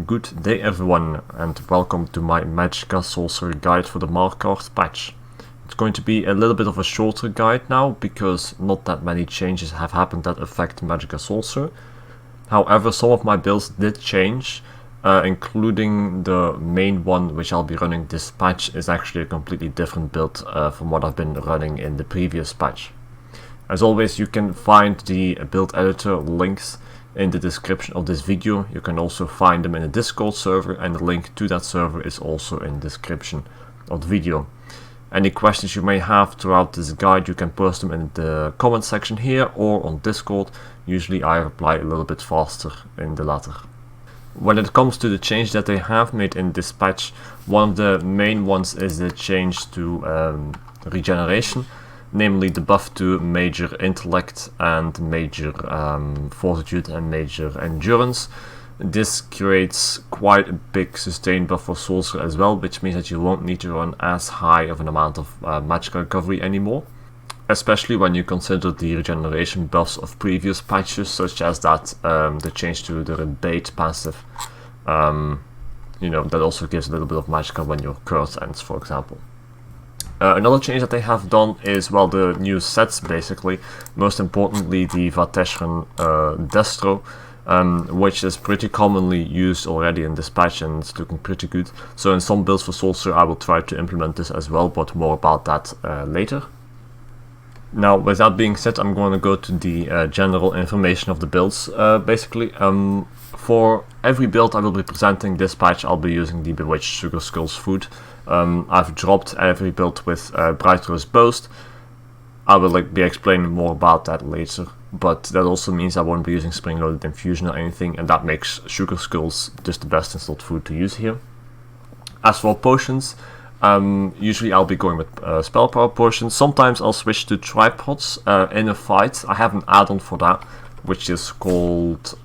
Good day everyone, and welcome to my MagSorc guide for the Markarth Patch. It's going to be a little bit of a shorter guide now, because not that many changes have happened that affect MagSorc. However, some of my builds did change, including the main one which I'll be running this patch is actually a completely different build from what I've been running in the previous patch. As always, you can find the build editor links in the description of this video. You can also find them in the Discord server, and the link to that server is also in the description of the video. Any questions you may have throughout this guide, you can post them in the comment section here or on Discord. Usually I reply a little bit faster in the latter. When it comes to the change that they have made in this patch, one of the main ones is the change to regeneration. Namely the buff to major intellect and major fortitude and major endurance. This creates quite a big sustained buff for sorcerer as well, which means that you won't need to run as high of an amount of magical recovery anymore. Especially when you consider the regeneration buffs of previous patches, such as that the change to the rebate passive. That also gives a little bit of magicka when your curse ends, for example. Another change that they have done is, well, the new sets basically. Most importantly, the Vateshran Destro, which is pretty commonly used already in this patch and it's looking pretty good. So in some builds for Sorcerer I will try to implement this as well, but more about that later. Now, with that being said, I'm going to go to the general information of the builds. Basically, for every build I will be presenting this patch, I'll be using the Bewitched Sugar Skulls food. I've dropped every build with Bright Rose Boast. I will be explaining more about that later, but that also means I won't be using Spring Loaded Infusion or anything, and that makes Sugar Skulls just the best installed food to use here. As for potions, usually I'll be going with Spell Power potions. Sometimes I'll switch to tripods in a fight. I have an add-on for that, which is called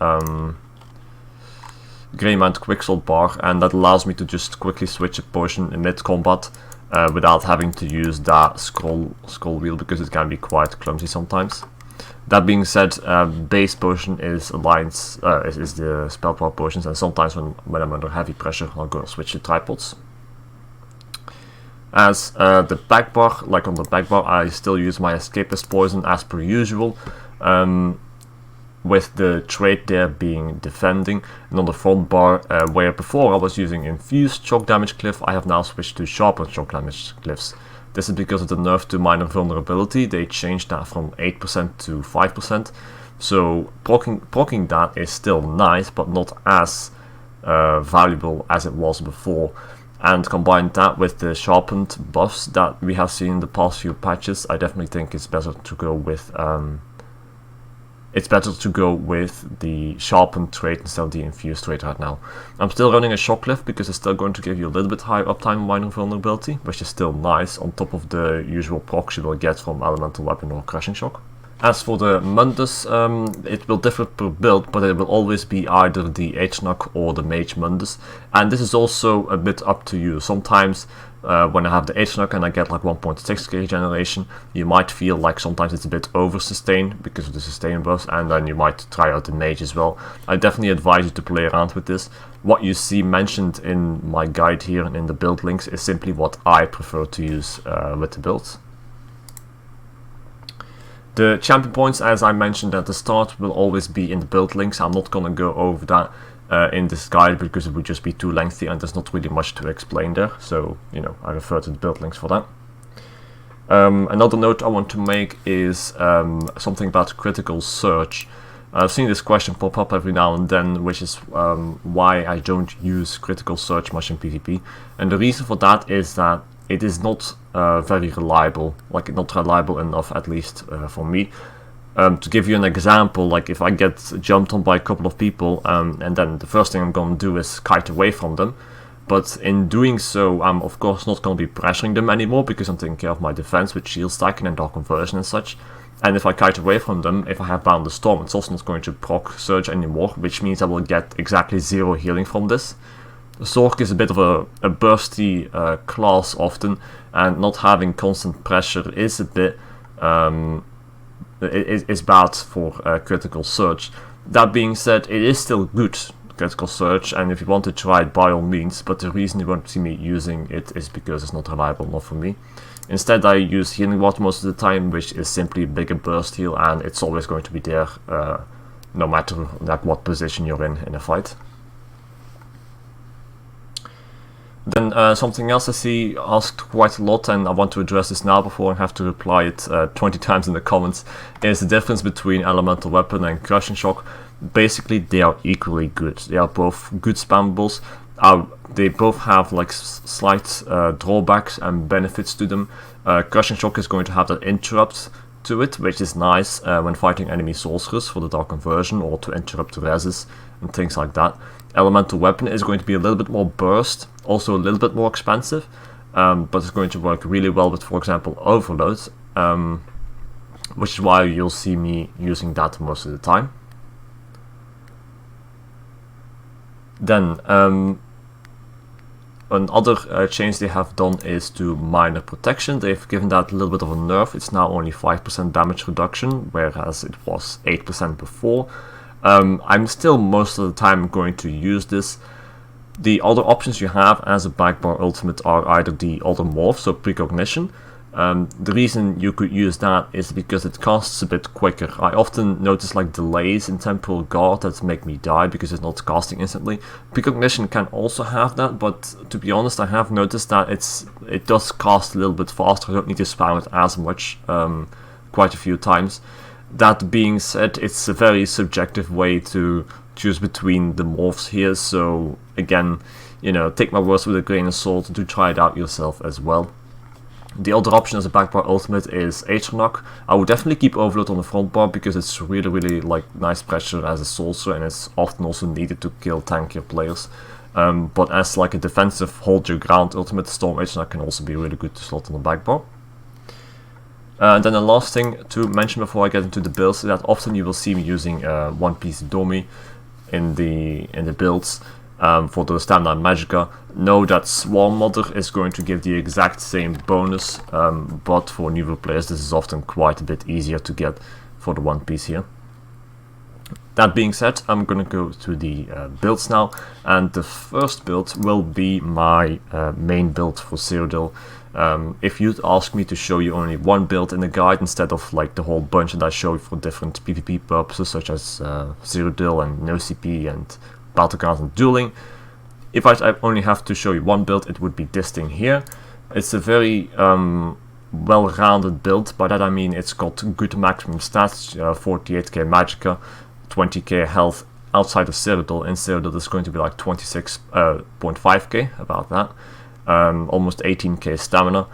Greymand Quicksalt Bar, and that allows me to just quickly switch a potion in mid-combat without having to use that scroll wheel, because it can be quite clumsy sometimes. That being said, base potion is the Spell Power potions, and sometimes when I'm under heavy pressure I'll go switch to tripods. As the back bar, like on the back bar, I still use my Escapist Poison as per usual, with the trait there being defending. And on the front bar, where before I was using infused shock damage glyph, I have now switched to sharpened shock damage glyphs. This is because of the nerf to minor vulnerability. They changed that from 8% to 5%. So proccing that is still nice, but not as valuable as it was before. And combine that with the sharpened buffs that we have seen in the past few patches, I definitely think it's better to go with the sharpened trait instead of the infused trait right now. I'm still running a shock glyph because it's still going to give you a little bit higher uptime and minor vulnerability, which is still nice on top of the usual procs you will get from elemental weapon or crushing shock. As for the Mundus, it will differ per build, but it will always be either the H-Knock or the Mage Mundus, and this is also a bit up to you. Sometimes when I have the H-Knock and I get like 1.6k regeneration, you might feel like sometimes it's a bit over sustained because of the sustain buffs, and then you might try out the Mage as well. I definitely advise you to play around with this. What you see mentioned in my guide here and in the build links is simply what I prefer to use with the builds. The champion points, as I mentioned at the start, will always be in the build links. I'm not going to go over that in this guide because it would just be too lengthy and there's not really much to explain there. So, I refer to the build links for that. Another note I want to make is something about critical search. I've seen this question pop up every now and then, which is why I don't use critical search much in PvP. And the reason for that is that it is not very reliable, not reliable enough, at least for me. To give you an example, like if I get jumped on by a couple of people, and then the first thing I'm going to do is kite away from them. But in doing so, I'm of course not going to be pressuring them anymore because I'm taking care of my defense with shield stacking and dark conversion and such. And if I kite away from them, if I have Bound the Storm, it's also not going to proc surge anymore, which means I will get exactly 0 healing from this. Sorc is a bit of a bursty class often, and not having constant pressure is a bit is bad for critical surge. That being said, it is still good critical surge, and if you want to try it, by all means, but the reason you won't see me using it is because it's not reliable enough for me. Instead, I use healing water most of the time, which is simply bigger burst heal, and it's always going to be there, no matter like what position you're in a fight. Then something else I see asked quite a lot, and I want to address this now before I have to reply it 20 times in the comments, is the difference between Elemental Weapon and Crushing Shock. Basically, they are equally good. They are both good spammables. They both have like slight drawbacks and benefits to them. Crushing Shock is going to have that interrupt to it, which is nice when fighting enemy sorcerers for the Dark Conversion, or to interrupt reses and things like that. Elemental Weapon is going to be a little bit more burst, also a little bit more expensive, but it's going to work really well with, for example, Overload, which is why you'll see me using that most of the time. Then another change they have done is to Minor Protection. They've given that a little bit of a nerf. It's now only 5% damage reduction, whereas it was 8% before. I'm still most of the time going to use this. The other options you have as a backbar ultimate are either the other morph, so Precognition. The reason you could use that is because it casts a bit quicker. I often notice like delays in Temporal Guard that make me die because it's not casting instantly. Precognition can also have that, but to be honest, I have noticed that it does cast a little bit faster. I don't need to spam it as much, quite a few times. That being said, it's a very subjective way to choose between the morphs here, so again, you know, take my words with a grain of salt, do try it out yourself as well. The other option as a backbar ultimate is Aetherknock. I would definitely keep Overload on the front bar because it's really like nice pressure as a sorcerer, and it's often also needed to kill tankier players. But as like a defensive hold your ground ultimate, Storm Aetherknock can also be really good to slot on the backbar. And then the last thing to mention before I get into the builds is that often you will see me using One Piece Domi in the builds for the Stamina Magicka. Know that Swarm Mother is going to give the exact same bonus, but for newer players this is often quite a bit easier to get for the One Piece here. That being said, I'm gonna go to the builds now, and the first build will be my main build for Cyrodiil. If you'd ask me to show you only one build in the guide instead of like the whole bunch that I show you for different PvP purposes such as Cyrodiil and nocp and battleground and dueling, if I only have to show you one build, it would be this thing here. It's a very well-rounded build. By that I mean it's got good maximum stats, 48k magicka, 20k health outside of Cyrodiil. In Cyrodiil it's going to be like 26.5k, about that. Almost 18k stamina.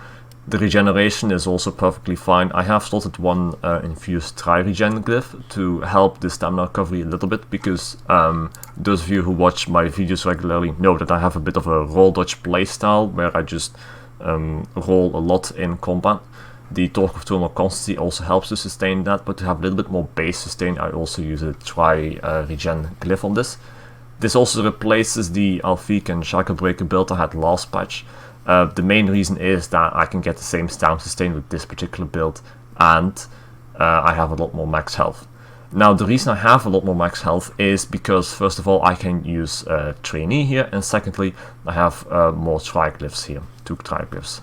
The regeneration is also perfectly fine. I have slotted one infused tri-regen glyph to help the stamina recovery a little bit, because those of you who watch my videos regularly know that I have a bit of a roll dodge playstyle where I just roll a lot in combat. The Torque of Tonal Constancy also helps to sustain that, but to have a little bit more base sustain I also use a tri-regen glyph on this. This also replaces the Alfiq and Shackle Breaker build I had last patch. The main reason is that I can get the same stam sustain with this particular build, and I have a lot more max health. Now the reason I have a lot more max health is because first of all I can use Trainee here, and secondly I have more triglyphs here, 2 triglyphs.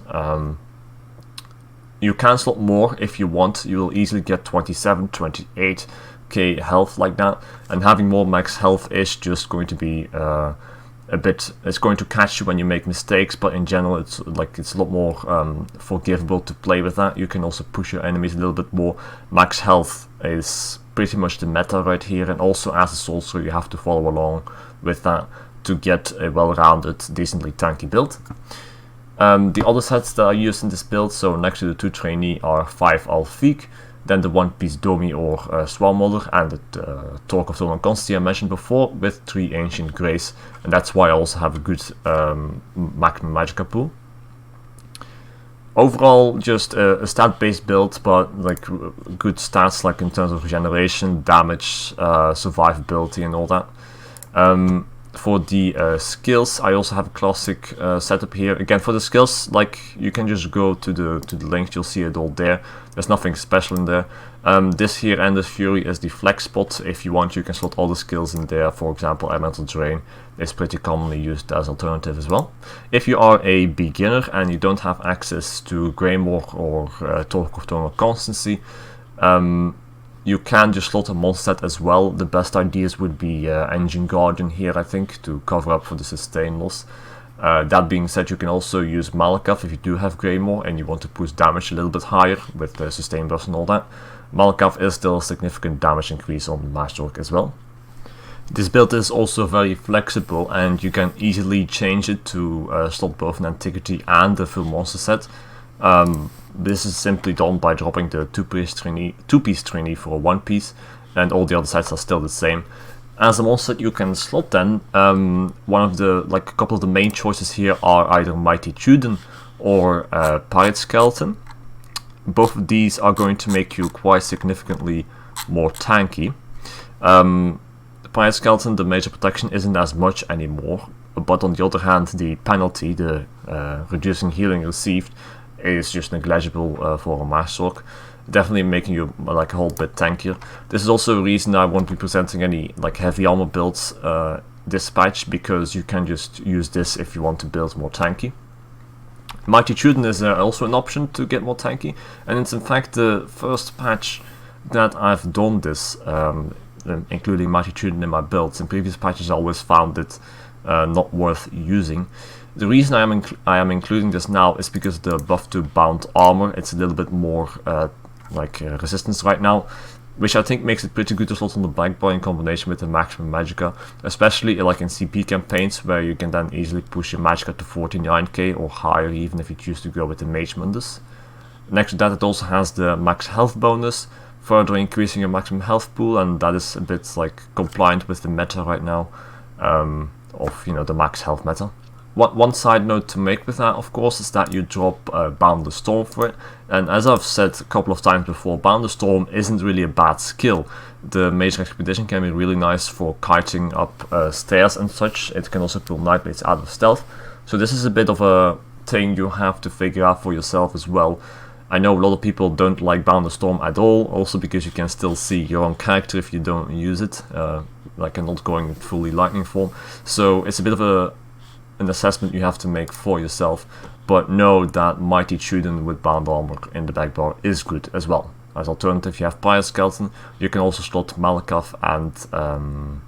You can slot more if you want. You will easily get 27, 28k health like that, and having more max health is just going to be it's going to catch you when you make mistakes, but in general it's a lot more forgivable to play with that. You can also push your enemies a little bit more. Max health is pretty much the meta right here, and also as a sorcerer you have to follow along with that to get a well-rounded, decently tanky build. The other sets that I use in this build, so next to the 2 Trainee, are 5 Alfiq, then the One Piece Domi or Swarm Mother, and the Torque of Tonal Constancy I mentioned before, with 3 Ancient Grace, and that's why I also have a good maximum magicka pool. Overall, just a stat-based build, but like good stats, like in terms of regeneration, damage, survivability, and all that. For the skills, I also have a classic setup here. Again, for the skills, like, you can just go to the links, you'll see it all there. There's nothing special in there. This here, Endless Fury, is the flex spot. If you want, you can slot all the skills in there. For example, Elemental Drain is pretty commonly used as alternative as well. If you are a beginner and you don't have access to Greymore or Torque of Tonal Constancy, you can just slot a monster set as well. The best ideas would be Engine Guardian here, I think, to cover up for the sustain loss. That being said, you can also use Markarth if you do have Greymore and you want to push damage a little bit higher with the sustain burst and all that. Markarth is still a significant damage increase on MagSorc as well. This build is also very flexible and you can easily change it to slot both an Antiquity and a full monster set. This is simply done by dropping the two-piece trainee for a one-piece, and all the other sets are still the same. As a monster set you can slot then, a couple of the main choices here are either Mighty Tudun or Pirate Skeleton. Both of these are going to make you quite significantly more tanky. The Pirate Skeleton, the major protection isn't as much anymore, but on the other hand the penalty, the reducing healing received, is just negligible for a MagSorc, definitely making you like a whole bit tankier. This is also a reason I won't be presenting any like heavy armor builds this patch, because you can just use this if you want to build more tanky. Mighty Tudun is also an option to get more tanky, and it's in fact the first patch that I've done this, including Mighty Tudun in my builds. In previous patches I always found it not worth using. The reason I am including this now is because the buff to bound armor, it's a little bit more resistance right now, which I think makes it pretty good to slot on the backbar in combination with the maximum magicka, especially like in CP campaigns where you can then easily push your magicka to 49k or higher, even if you choose to go with the Mage Mundus. Next to that, it also has the max health bonus, further increasing your maximum health pool, and that is a bit like compliant with the meta right now, of the max health meta. One side note to make with that, of course, is that you drop Bound the Storm for it, and as I've said a couple of times before, Bound the Storm isn't really a bad skill. The Major Expedition can be really nice for kiting up stairs and such. It can also pull Nightblades out of stealth, so this is a bit of a thing you have to figure out for yourself as well. I know a lot of people don't like Bound the Storm at all, also because you can still see your own character if you don't use it, like I'm not going fully lightning form, so it's a bit of an assessment you have to make for yourself, but know that Mighty Tudun with bound armor in the backbar is good as well. As alternative, you have Pirate Skeleton. You can also slot Markarth and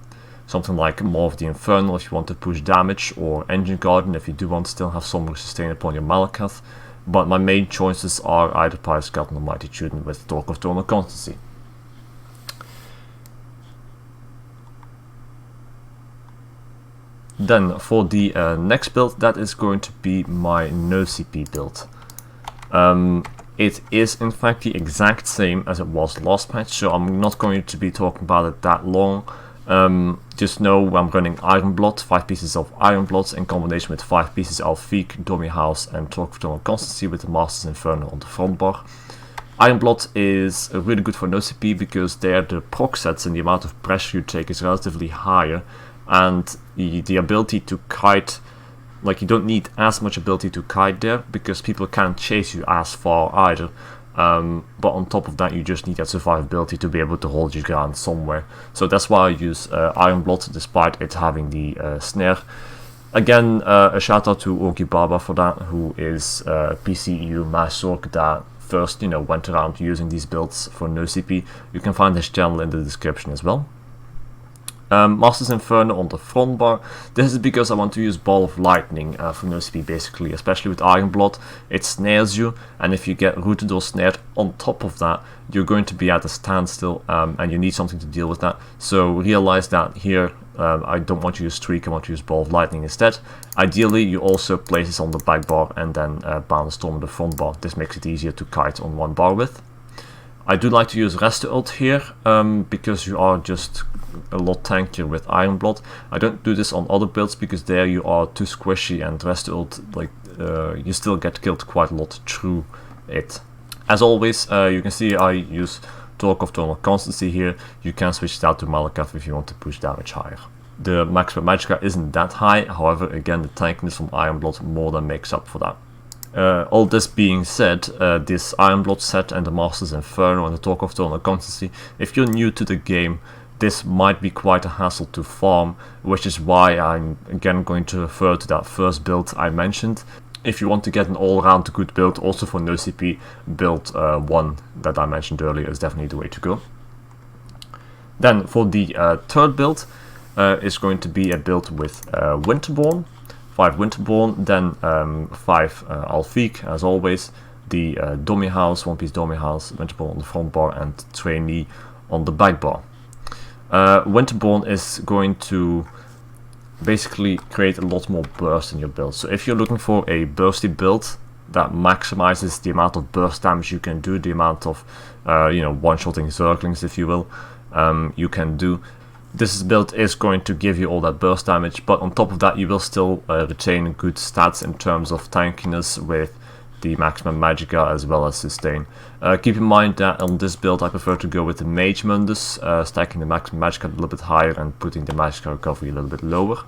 something like more of the Infernal if you want to push damage, or Engine Guardian if you do want to still have some sustain upon your Markarth. But my main choices are either Pirate Skeleton or Mighty Tudun with Torque of Tonal Constancy. Then for the next build, that is going to be my nocp build. It is in fact the exact same as it was last patch, so I'm not going to be talking about it that long. Just know I'm running Iron Blood, 5 pieces of Iron Bloods in combination with 5 pieces of Feek, Dummy House and Torque of Tonal Constancy with the Master's Inferno on the front bar. Iron Blood is really good for nocp because there the proc sets and the amount of pressure you take is relatively higher, and the ability to kite, like you don't need as much ability to kite there because people can't chase you as far either, but on top of that you just need that survivability to be able to hold your ground somewhere. So that's why I use Iron Blood despite it having the snare. Again, a shout out to Orgi Baba for that, who is PCEU MagSorc that first went around using these builds for nocp. You can find his channel in the description as well. Master's Inferno on the front bar. This is because I want to use Ball of Lightning for nocp basically, especially with Iron Blood. It snares you, and if you get rooted or snared on top of that, you're going to be at a standstill, and you need something to deal with that. So realize that here I don't want to use Streak, I want to use Ball of Lightning instead. Ideally you also place this on the back bar and then Bound the Storm on the front bar. This makes it easier to kite on one bar with. I do like to use Rest Ult here, because you are just a lot tankier with Iron Blood. I don't do this on other builds because there you are too squishy, and Rest Ult, like, you still get killed quite a lot through it. As always, you can see I use Torque of Tonal Constancy here. You can switch it out to Markarth if you want to push damage higher. The maximum magicka isn't that high, however, again, the tankiness from Ironblood more than makes up for that. All this being said, this Ironblood set and the Master's Inferno and the Talk of Eternal Constancy, if you're new to the game, this might be quite a hassle to farm, which is why I'm again going to refer to that first build I mentioned. If you want to get an all-around good build, also for nocp, build 1 that I mentioned earlier is definitely the way to go. Then for the third build, is going to be a build with Winterborn, 5 Winterborn, then 5 Alfiq as always, the dummy house, one piece dummy house, Winterborn on the front bar and trainee on the back bar. Winterborn is going to basically create a lot more burst in your build. So if you're looking for a bursty build that maximizes the amount of burst damage you can do, the amount of one-shotting zerglings, if you will, you can do, this build is going to give you all that burst damage, but on top of that you will still retain good stats in terms of tankiness with the maximum magicka as well as sustain. Keep in mind that on this build I prefer to go with the Mage Mundus, stacking the maximum magicka a little bit higher and putting the magicka recovery a little bit lower.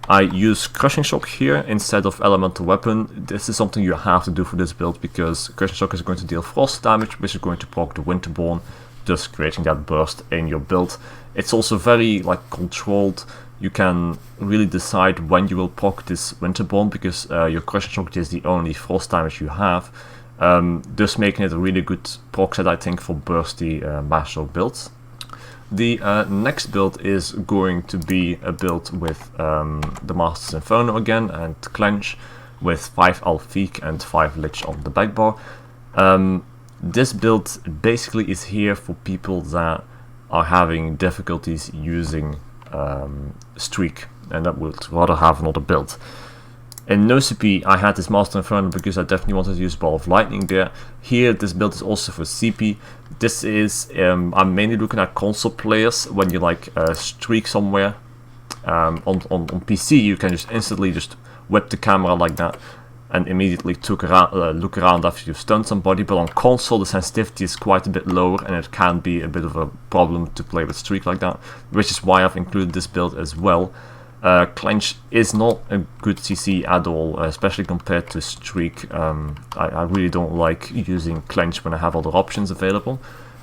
I use Crushing Shock here instead of Elemental Weapon. This is something you have to do for this build because Crushing Shock is going to deal frost damage, which is going to proc the Winterborn, just creating that burst in your build. It's also very controlled. You can really decide when you will proc this Winterborn because your Crushing Shock is the only frost damage you have, thus making it a really good proc set, I think, for bursty MagSorc builds. The next build is going to be a build with the Master's Inferno again and Clench with 5 Alfiq and 5 Lich on the back bar. This build basically is here for people that are having difficulties using Streak and that would rather have another build. In nocp I had this Master Inferno because I definitely wanted to use Ball of Lightning there. Here this build is also for CP. This is, I'm mainly looking at console players. When you streak somewhere on PC, you can just instantly just whip the camera like that and immediately look around after you've stunned somebody, but on console the sensitivity is quite a bit lower and it can be a bit of a problem to play with Streak like that, which is why I've included this build as well. Clench is not a good CC at all, especially compared to Streak. I really don't like using Clench when I have other options available.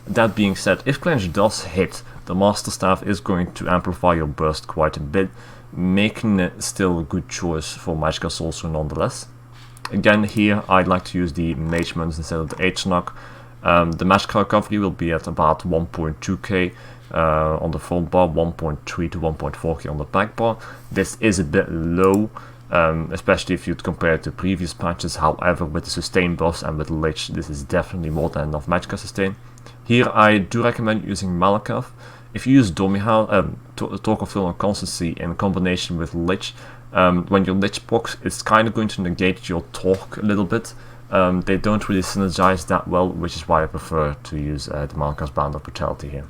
That being said, if Clench does hit, the Master Staff is going to amplify your burst quite a bit, making it still a good choice for magicka sorcerer nonetheless. Again, here I'd like to use the Mage Mundus instead of the H-Knock. The magicka recovery will be at about 1.2k on the front bar, 1.3 to 1.4k on the back bar. This is a bit low, especially if you'd compare it to previous patches. However, with the sustain buffs and with Lich, this is definitely more than enough magicka sustain. Here I do recommend using Markarth. If you use Talk of Eternal Constancy in combination with Lich, when your Lich procs, it's kind of going to negate your Talk a little bit. They don't really synergize that well, which is why I prefer to use the Markarth Band of Brutality here.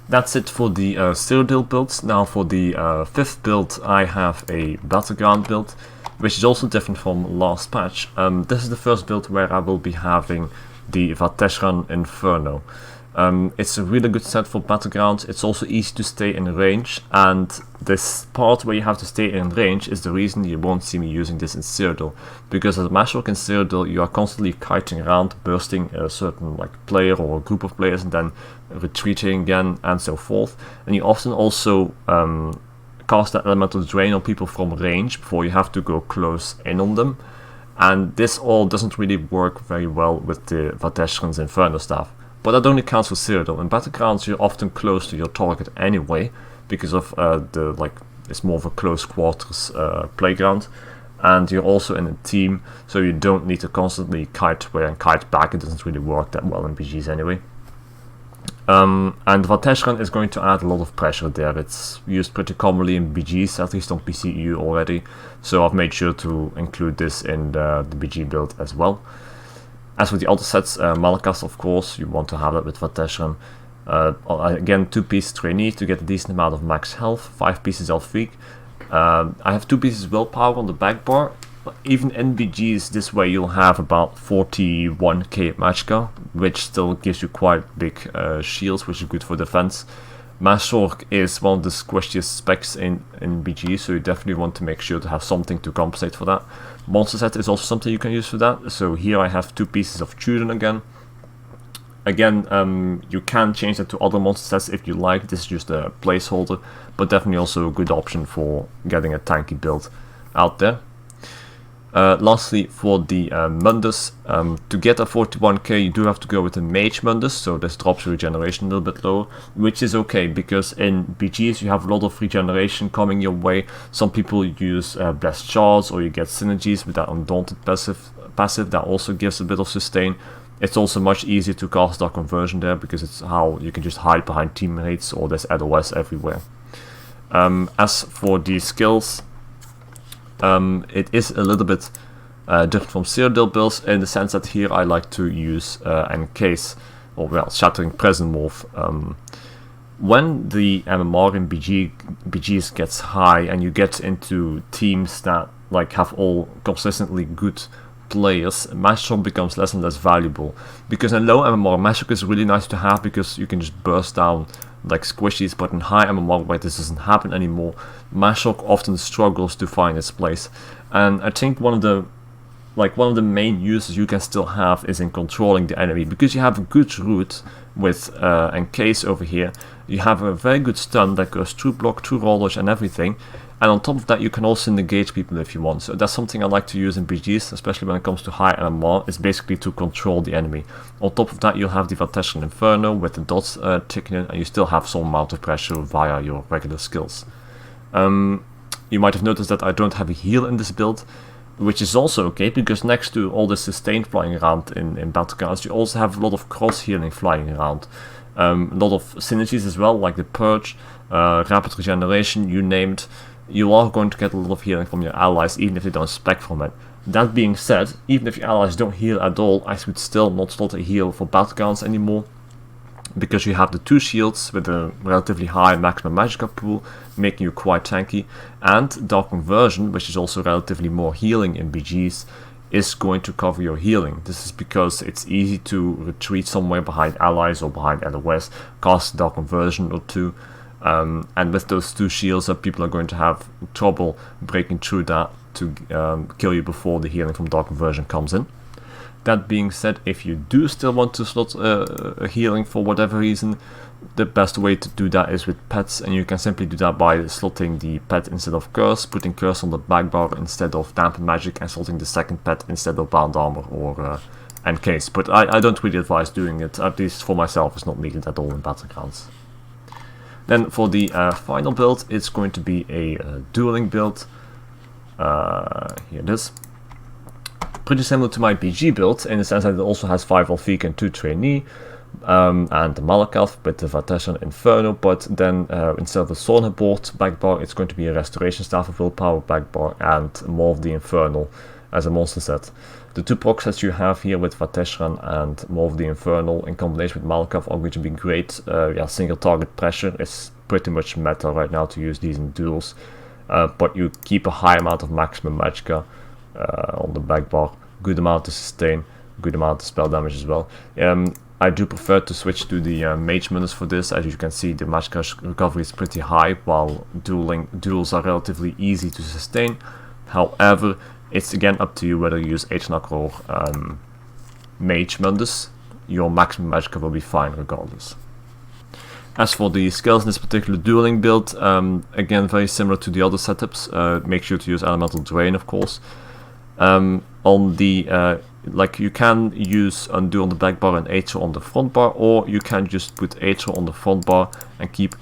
That's it for the Cyrodiil builds. Now for the 5th build I have a battleground build, which is also different from last patch. This is the first build where I will be having the Vateshran Inferno. It's a really good set for battlegrounds. It's also easy to stay in range, and this part where you have to stay in range is the reason you won't see me using this in Cyrodiil, because as a MagSorc in Cyrodiil you are constantly kiting around, bursting a certain player or a group of players and then retreating again and so forth, and you often also cast that elemental drain on people from range before you have to go close in on them, and this all doesn't really work very well with the Vateshran's Inferno staff. But that only counts for Cyrodiil. In battlegrounds you're often close to your target anyway, because of it's more of a close quarters playground, and you're also in a team, so you don't need to constantly kite away and kite back. It doesn't really work that well in BGs anyway. And Vateshran is going to add a lot of pressure there. It's used pretty commonly in BGs, at least on PCU already, so I've made sure to include this in the BG build as well. As for the other sets, Markarth, of course, you want to have that with Vateshran. Again, 2 pieces trainee to get a decent amount of max health, 5 pieces Alfiq. I have 2 pieces willpower on the back bar. even in BGs this way you'll have about 41k magicka, which still gives you quite big shields, which is good for defense. MagSorc is one of the squishiest specs in BG, so you definitely want to make sure to have something to compensate for that. Monster set is also something you can use for that, so here I have 2 pieces of Chuden again. Again, you can change that to other monster sets if you like, this is just a placeholder, but definitely also a good option for getting a tanky build out there. Lastly, for the Mundus, to get a 41k you do have to go with the Mage Mundus, so this drops your regeneration a little bit lower, which is okay, because in BGs you have a lot of regeneration coming your way. Some people use Blessed Shards, or you get synergies with that Undaunted passive that also gives a bit of sustain. It's also much easier to cast Dark Conversion there, because it's how you can just hide behind teammates, or there's LOS everywhere. As for the skills, it is a little bit different from Cyrodiil builds, in the sense that here I like to use Encase, or well, Shattering Present Morph. When the MMR in BGs gets high, and you get into teams that like have all consistently good players, MagSorc becomes less and less valuable, because in low MMR, MagSorc is really nice to have because you can just burst down like squishies, but in high MMR where this doesn't happen anymore, MagSorc often struggles to find its place. And I think one of the main uses you can still have is in controlling the enemy, because you have a good route with Encase over here. You have a very good stun that goes through block, through roll dodge and everything, and on top of that you can also engage people if you want. So that's something I like to use in BGs, especially when it comes to high MMR, is basically to control the enemy. On top of that you'll have the Vateshran Inferno with the dots ticking in, and you still have some amount of pressure via your regular skills. You might have noticed that I don't have a heal in this build, which is also okay, because next to all the sustain flying around in battlegrounds, you also have a lot of cross healing flying around. A lot of synergies as well, like the Purge, Rapid Regeneration, you named. You are going to get a lot of healing from your allies, even if they don't spec from it. That being said, even if your allies don't heal at all, I would still not slot a heal for battlegrounds anymore, because you have the 2 shields with a relatively high maximum magicka pool, making you quite tanky, and Dark Conversion, which is also relatively more healing in BGs, is going to cover your healing. This is because it's easy to retreat somewhere behind allies or behind LOS, cast Dark Conversion or 2, and with those 2 shields people are going to have trouble breaking through that to kill you before the healing from Dark Conversion comes in. That being said, if you do still want to slot a healing for whatever reason, the best way to do that is with pets, and you can simply do that by slotting the pet instead of Curse, putting Curse on the back bar instead of Dampen Magic, and slotting the second pet instead of Bound Armor or Encase. But I don't really advise doing it, at least for myself. It's not needed at all in Battlegrounds. Then for the final build, it's going to be a dueling build. Here it is. Pretty similar to my BG build, in the sense that it also has 5 Alfik and 2 Trainee, and the Markarth with the Vateshran Inferno, but then instead of the Thornboard backbar, it's going to be a Restoration Staff of Willpower backbar and more of the Infernal as a monster set. The 2 proc sets you have here with Vateshran and more of the Infernal in combination with Markarth are going to be great. Single target pressure is pretty much meta right now to use these in duels, but you keep a high amount of maximum magicka on the back bar, good amount of sustain, good amount of spell damage as well. I do prefer to switch to the Mage Mundus for this. As you can see, the magicka recovery is pretty high, while duels are relatively easy to sustain. However, it's again up to you whether you use H-Knock or Mage Mundus. Your maximum magicka will be fine regardless. As for the skills in this particular dueling build, again very similar to the other setups. Make sure to use Elemental Drain, of course. On the you can use Undo on the back bar and Aether on the front bar, or you can just put Aether on the front bar and keep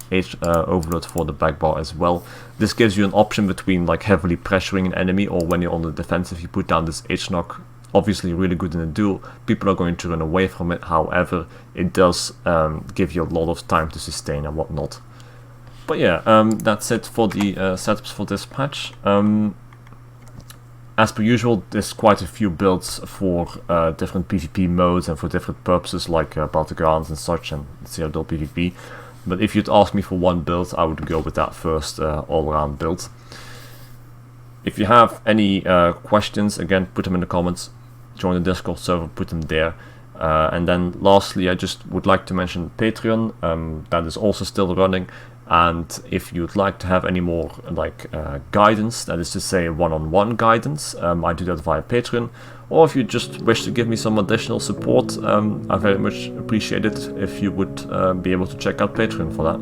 Overload for the back bar as well. This gives you an option between like heavily pressuring an enemy, or when you're on the defensive you put down this H-Knock. Obviously really good in a duel, people are going to run away from it, however it does give you a lot of time to sustain and whatnot. But yeah, that's it for the setups for this patch. As per usual, there's quite a few builds for different PvP modes and for different purposes, like battlegrounds and such, and Cyrodiil PvP. But if you'd ask me for one build, I would go with that first all-around build. If you have any questions, again, put them in the comments. Join the Discord server, put them there. And then lastly, I just would like to mention Patreon, that is also still running. And if you'd like to have any more like guidance, that is to say one-on-one guidance, I do that via Patreon. Or if you just wish to give me some additional support, I very much appreciate it if you would be able to check out Patreon for that.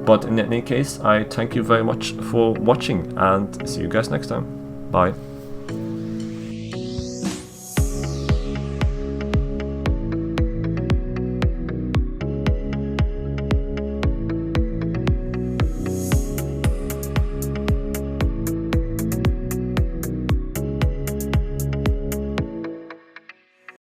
But in any case, I thank you very much for watching and see you guys next time. Bye.